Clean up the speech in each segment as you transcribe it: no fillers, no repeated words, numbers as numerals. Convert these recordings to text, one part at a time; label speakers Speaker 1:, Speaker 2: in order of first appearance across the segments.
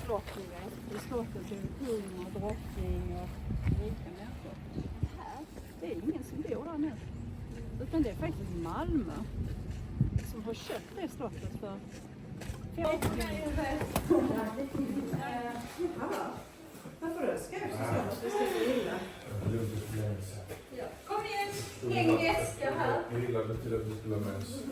Speaker 1: slottningar. Det slottet är kung och drottning och rika människor. Här, det är ingen som bor där nu. Utan det är faktiskt Malmö som har köpt det slottet för 50 miljoner.
Speaker 2: Varför du ska jag så det ser illa? Kom igen, häng en väska här.
Speaker 3: Jag gillade till att vi skulle ha med oss.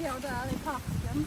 Speaker 1: Går där i parken.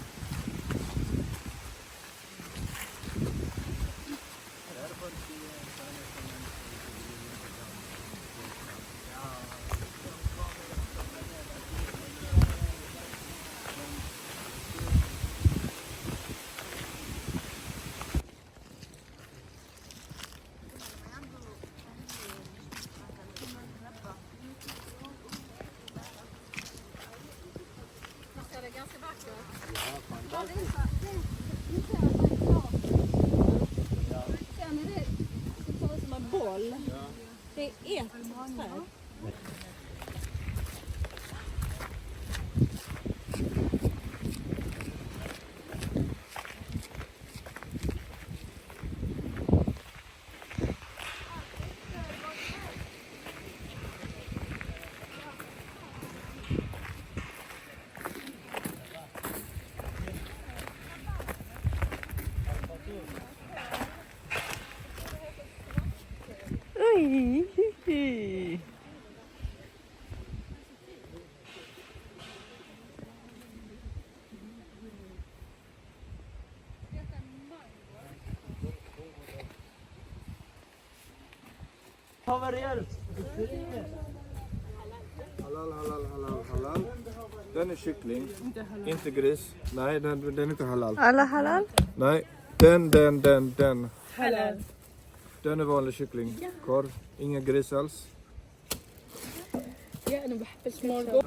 Speaker 1: Det är ett träd.
Speaker 3: Halal. Den är kyckling, inte gris. Nej, den är inte halal.
Speaker 4: Alla halal?
Speaker 3: Nej, den.
Speaker 4: Halal.
Speaker 3: Den är vanlig kyckling. Korv, ingen gris alls.
Speaker 4: Ja, أنا بحب السمول.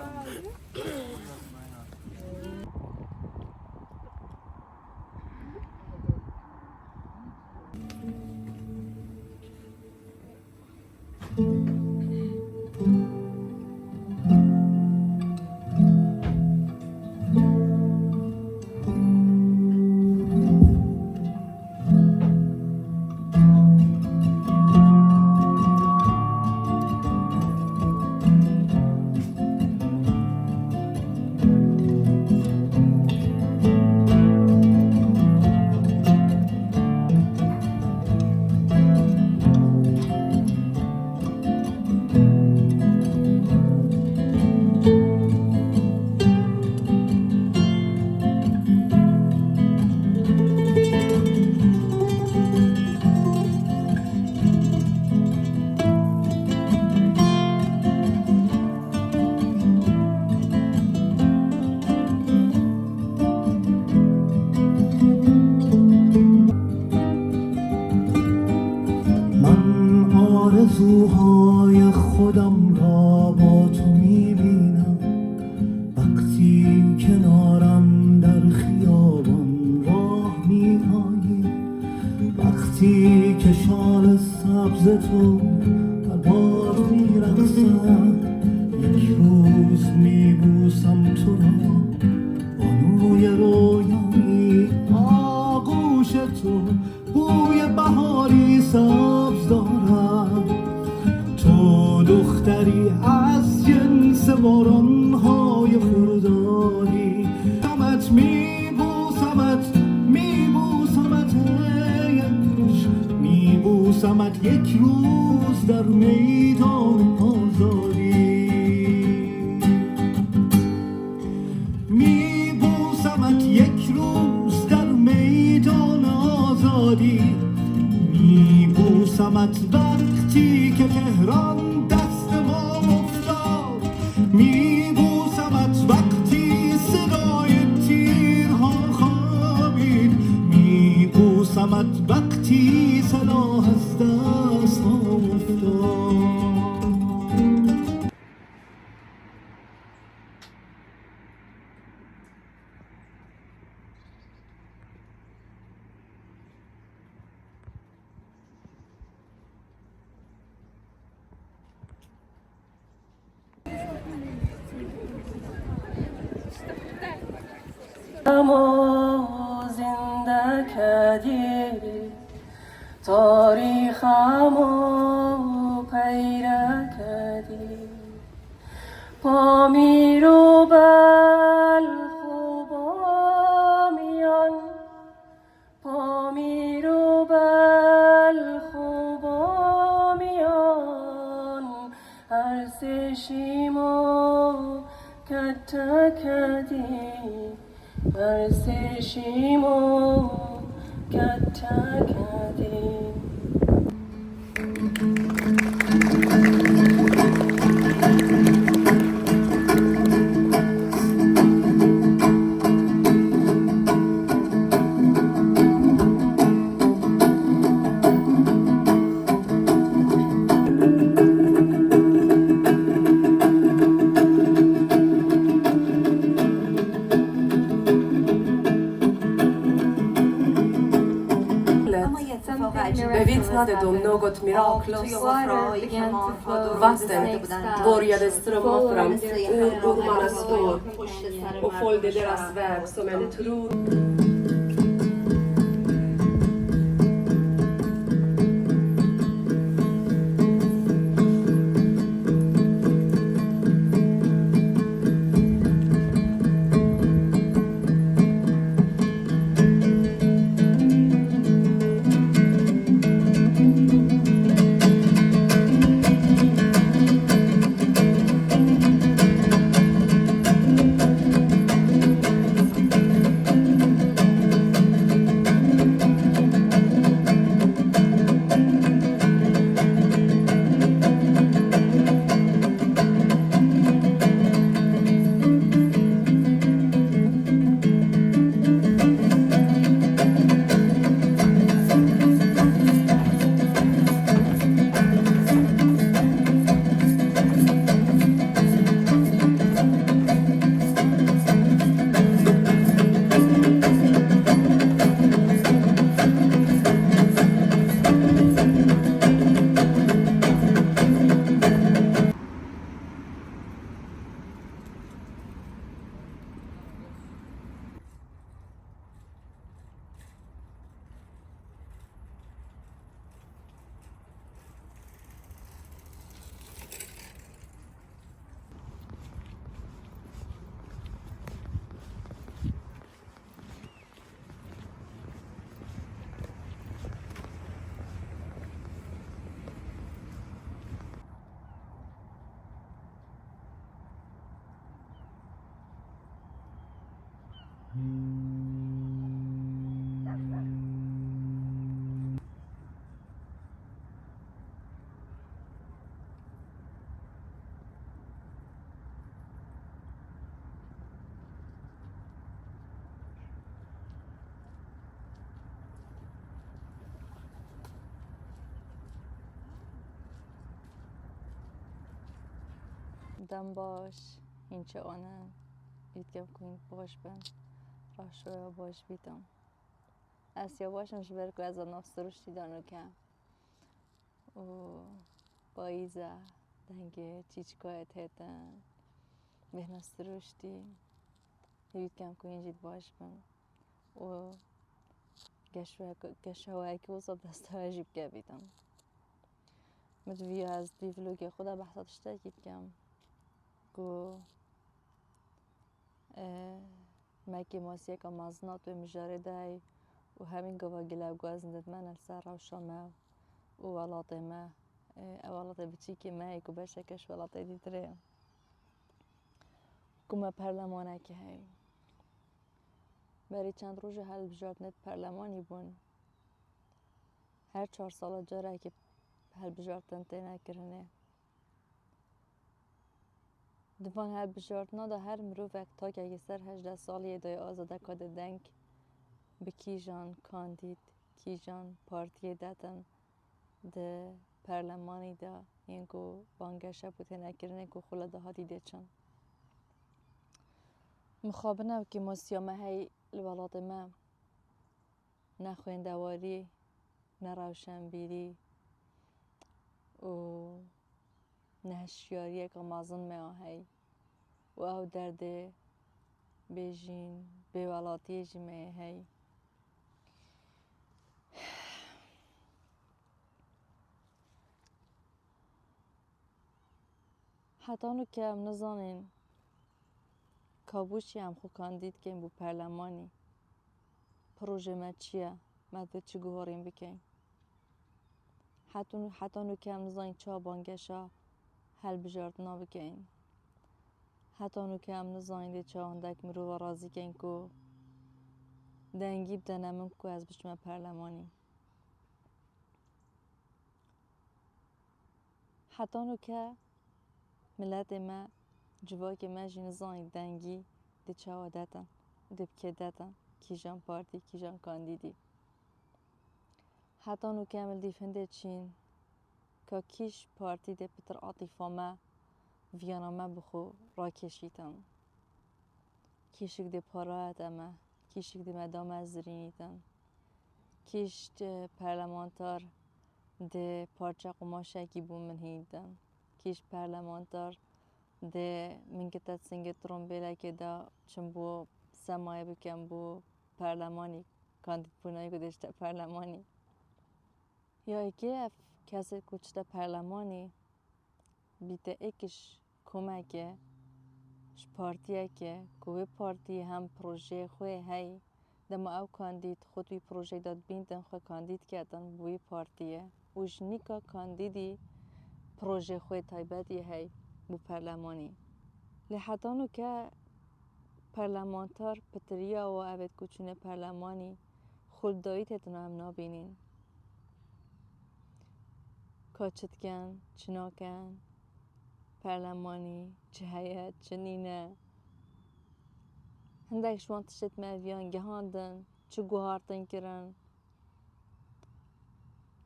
Speaker 4: تو در باد میرقصم یک روز میبوسم تو را بانوی رویایی آغوش تو بوی بهاری سبز دارد تو دختری از جنس بارانهای خردادی دمت میبوسمت میبوسمت میبوسمت یک روز در میدان آزادی میبوسمت یک روز در میدان آزادی میبوسمت وقتی که تهران دست ما افتاد میبوسمت وقتی صدای تیرها خوابید میبوسمت وقتی سلاح از دست ها افتاد
Speaker 5: ما زنده کردی تاریخمو پیدا کردی پا میرو بل خوبا میان پا میرو بل خوبا میان هر سشیمو کتا کردی Verseshimo katakadi bevittnade de något mirakulöst. Vatten började strömma fram ur ormarnas spår och följde deras väg som en tro.
Speaker 6: دم باش اینچه آنه ایدگم کنید باش بن راشویا باش بیتم از یا باشم شبر که از آن افسروشتی دانو که و پاییزه دنگ چیچکایت هیتن بهنست رشدی هیوید کم که اینجید باش بم و گشوه که وصاب دسته عجیب که بیدم مدوی از دی ولوگ خدا بحثات اشتاکید کم که مکی ماسیه که مازنات و مجاره دای و همین گوه گلاب گوازندت من السر و شامه و ولات ما ولات بچی که ما که باشه کش ولات دیتره کما پرلمانه که هی بری چند روز حل بجارت نت پرلمانی بون هر 4 سال جاره که حل بجارتن تینه کرنه دوان هر بجارت نادا هر مروفک تا که اگه سر 18 سالی دای آزاده کده دنگ به کیجان کاندید کیجان پارتی داتن ده پرلمانی دا اینکو بانگشه بوده نکرنه که خلا ده ها دیده چند مخابنه که مسیامه های الولاد ما نه خویندواری نه روشنبیری و نه هشیاری که مازن ما هی و او درده بیجین بیولاتی جمعه هی حتی اونو که هم نزانین کابوشی هم خو کاندید که این بو پرلمانی پروژه ما چیه؟ مدوه چی گوهاریم بکن؟ حتی اونو که هم نزانین چه بانگشا حل بجاردنا بکن؟ حتی اونو که هم نزانین ده چه هندک مرو و رازی کن که دنگی بدنمون که از بشمه پرلمانی حتی اونو که ملت ما جوای که ما جین زاین دنگی ده چه عادتن ده بکه داتن کیجان پارتی کیجان کاندیدی حتی اونو که عمل دیفنده چین که کیش پارتی ده پتر عاطفه ما ویانا ما بخو را کشیدن کیشک ده پارات اما کیشک ده مدام از زرینیدن کیش ده پرلمانتار ده پارچه قماشه کی بوم من هیدن کیش پرلمانتار ده من کتت سنگ ترومبیله که دا چون بو سمایه بکن بو پرلمانی کاندید پونایی که دشته پرلمانی یا اگه کسی کچته پرلمانی بیده ایکش کمکه پارتیه که کوه پارتی هم پروژه خوی هی دما او کاندید خود وی پروژه داد بیندن خو کاندید کردن بوی پارتیه وش نیکا کاندیدی پروژه خوی تایبتی هی بو پرلمانی لحظانو که پرلمانتار پتریا و اوید کچونه پرلمانی خلدایی تتنا هم نابینین کاچتکن چناکن پرلمانی چه هیت چه نینه هندک شوان تشت مویان گهاندن چه گوهارتن کرن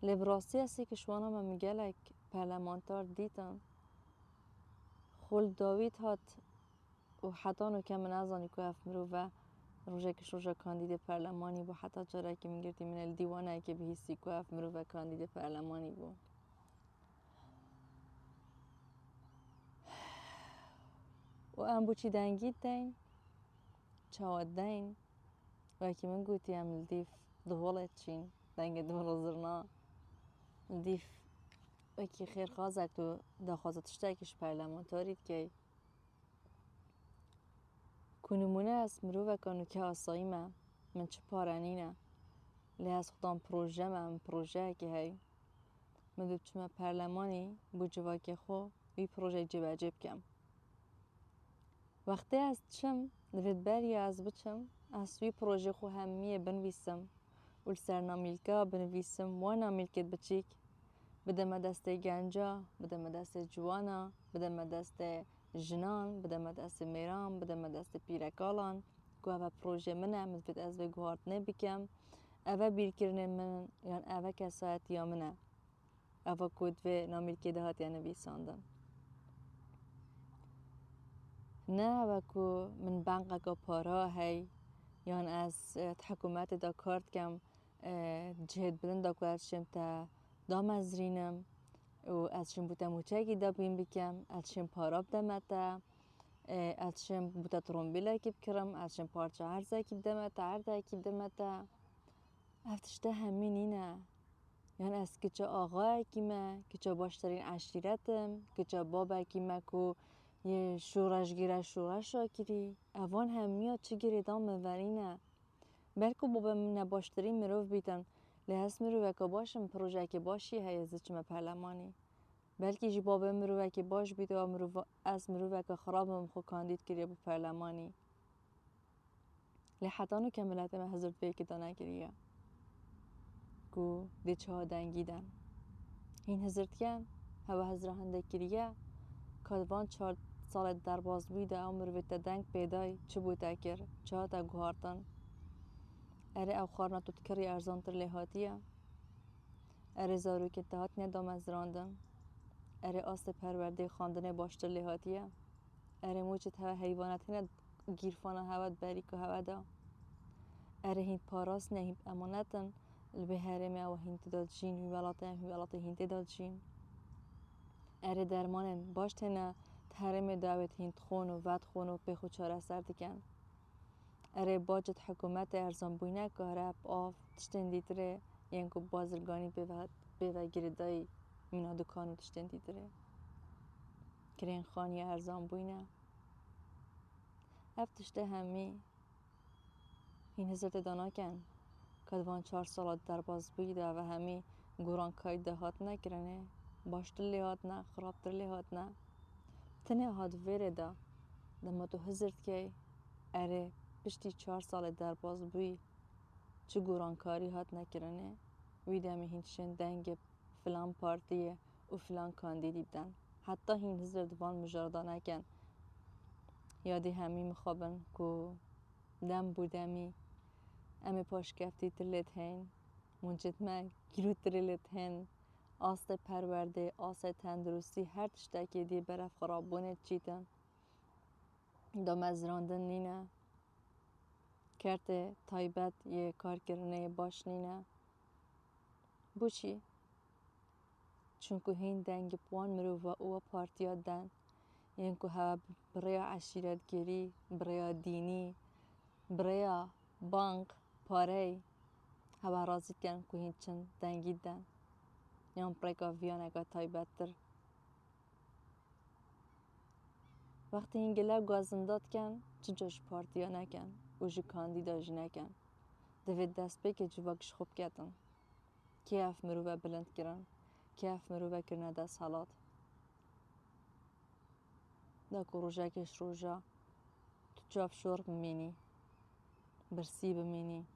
Speaker 6: لبراسی هستی که شوان هم میگلک پرلمانتار دیتن خل داوید هات و حتی نو که من ازانی که اف مرو و روژه کش روژه کاندید پرلمانی بو حتی جاره که میگردی من الدیوانه که بهیستی که اف مرو و کاندید پرلمانی بو و ام بو چی دنگید دین چاواد دین و اکی من گوتی هم لدیف دوالت چین دنگ دول زرنا لدیف اکی خیر خوازک تو داخوازت اشتاکش پرلمانتارید که کنمونه از مرو و کانو که آسایی من چه پارنینه لی از خودم پروژه من پروژه که هی من دوب چما پرلمانی بو جواک خو وی پروژه جب کم وقتی از چم دوید بری از بچم از وی پروژه خو همیه بنویسم و سرنامیلکا بنویسم و نامیلکت بچیک بدم دست گنجا بدم دست جوانا بدم دست جنان بدم دست میرام بدم دست پیرکالان که اوه پروژه منه مدفید از وی گوهارد نبکم اوه بیرکرنه من یعنی اوه کسایت یا منه اوه کود وی نامیلکی دهات یا نویساندن نه اوه که من بانقا که پارا هی یعنی از حکومت دا کارت کم جهد بدن دا کارشم تا دام از رینم و از چیم بوده موچه دا بیم بکم از چیم پاراب دمتا از چیم بوده ترومبیل کی بکرم از چیم پارچه عرضه کی دمتا عرضه کی دمتا افتشته همین اینه یعنی از کجا آقا کیمه کجا باشترین عشیرتم کجا بابا کیمه کو یه شورش گیره شورش آکیری اوان هم میاد چه گیره دام ورینه بلکه بابا من باشترین مروف بیتن لحظ مروف که باشم پروژه که باشی هی زچمه پرلمانی بلکه جی بابا مروف که باش بیت و مروف از مروف که خرابم خو کاندید کریه با پرلمانی لحظانو کملت ما حضرت بی که دانه کریه کو دی چه ها دنگیدن این حضرت کن هوا حضرت هنده کریه کادوان 4 سال در باز بوده او مروفت دنگ پیدای چه بوده کر چه ها تا گوهارتن اره او خارنا تو تکری ارزان تر لحاتیه اره زارو که تهات ندام از راندن اره آست پرورده خاندن باشتر لحاتیه اره موچت هوا حیوانت هنه گیرفانه هوا بری که هوا دا اره هین پاراس نه هین امانتن به هرمه او هین تداد جین هیولاته هین تداد جین اره درمانن باشت هنه تحرم دعوت هین خون و ود خون و پخو چاره سر دکن اره باجت حکومت ارزان بوینه که اره آف تشتن دیتره یعنی که بازرگانی به گردای مینا دکانو تشتن دیتره کرین خانی ارزان بوینه افتشته همی این حضرت دانا کن کدوان 4 سال در باز بویده و همی گوران کای دهات نکرنه باشتر لیهات نه خرابتر لیهات نه تنه هاد ویره دا دما تو حضرت که اره پشتی 4 سال در باز بوی چه گورانکاری هات نکرنه ویده همی هینشن دنگ فلان پارتیه و فلان کاندیدی بدن حتی هین حضرت وان مجارده نکن یادی همی مخابن که دم بودمی امی پاش کفتی ترلیت هین منجد ما گیرو ترلیت هین آست پرورده آست تندرستی هر تشتاکی دی برف خرابونه چیتن دا مزراندن نینه کرده تایبت یه کار کرنه باش نینه بوچی؟ چونکو هین دنگ پوان مرو و او پارتیا دن یعنی که ها برای عشیرت گیری برای دینی برای بانک پاره ها رازی کن که هین چند دنگی دن یعنی برای که ویان اگه تایبت تر وقتی این گله گازنداد کن چه جاش پارتیا نکن و جو کاندیداج نکن دوید دست بی که جواکش خوب کتن کیف مروه بلند کرن کیف مروه کرنه دست حالات دا که روژه کش روژه تو چاپ شور بمینی برسی بمینی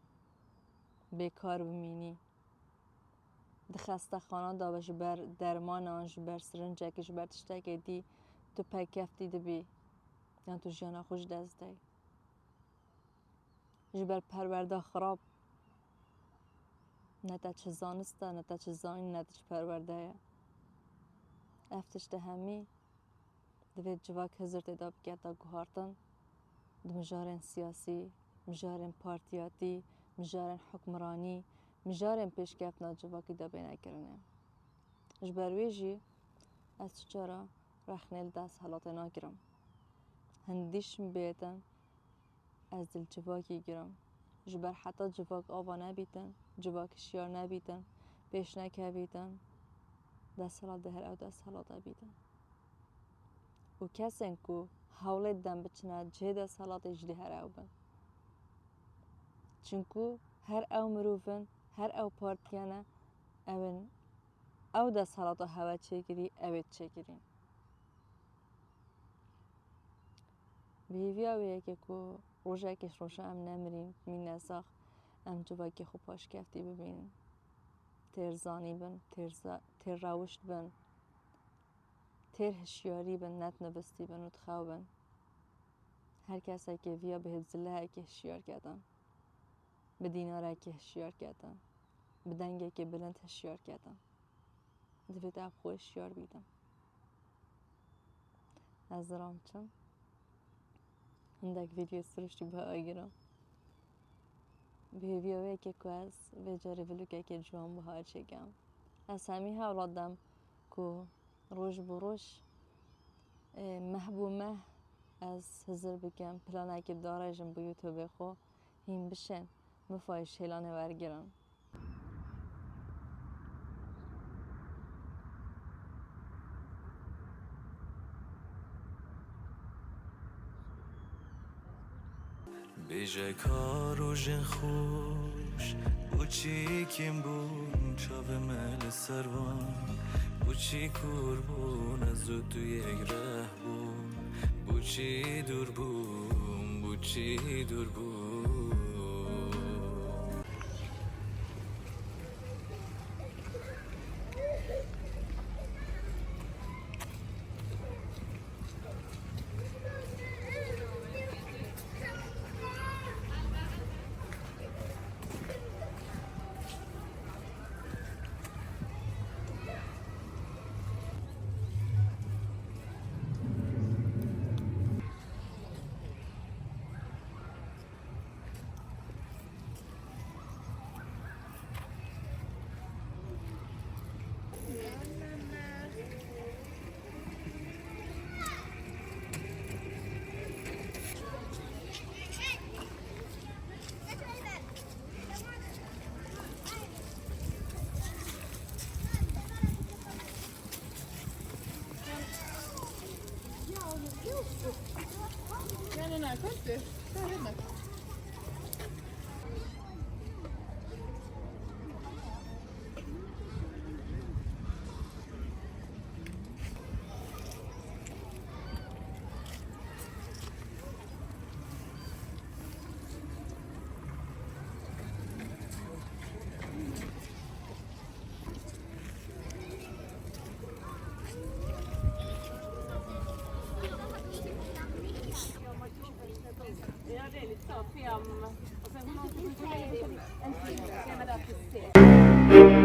Speaker 6: بیکار بمینی دخسته خانه دا بش بر درمان آنش بر سرنجه کش بر تشتاکی دی تو پای کفتی دبی یعنی تو جانا خوش دست دی جبر پرورده خراب نه تا چه زانسته نه تا چه زانی نه تا چه پرورده افتشته همی دوید جواک حضرت دا بگرد دا گوهارتن دو مجارن سیاسی مجارن پارتیاتی مجارن حکمرانی مجارن پیشکفتنا جواکی دا بینه کرنه جبرویجی از چجارا رخنیل دست حالات ناگرم هندیشم بیتن از دل جواکی گرم جبر حتی جواک آوا نبیتن جواک شیار نبیتن پیش نکه بیتن دست حالات دهر او دست حالات بیتن و کسین که حولت دن بچنه جه دست حالات اجده هر او بن چونکو هر او مروفن هر او پارتیانه اون او دست حالات هوا چه گیری اوید چه گیرین بیویا ویه که روژه کش روژه ام نمرین مین نساخ ام جواکی خوب پاش کفتی ببینن تیر زانی بن تیر روشت بن تیر هشیاری بن نت نبستی بن و تخاو بن هر کسی که ویا به هزله که هشیار کردن به دیناره که هشیار کردن به دنگه که بلند هشیار کردن دوید اب خو هشیار بیدم از درام چون هندک ویدیو سرشتی با آگیرم به ویوه که از ویجاره ولوکه که جوان بها چگم از همی حولادم کو روش بروش محبومه از هزار بکم پلانه که داره جن با یوتیوب خو هیم بشن مفایش هلانه ورگرن
Speaker 7: بیجه کار و جن خوش بوچی کم بون چاو مل سروان بوچی کور بون از تو یک ره بون بوچی دور بون بوچی دور بون
Speaker 1: Nej, först du. Där hemma. Ja, det är lite så 5 och sen 1 en till. Sen är det 6.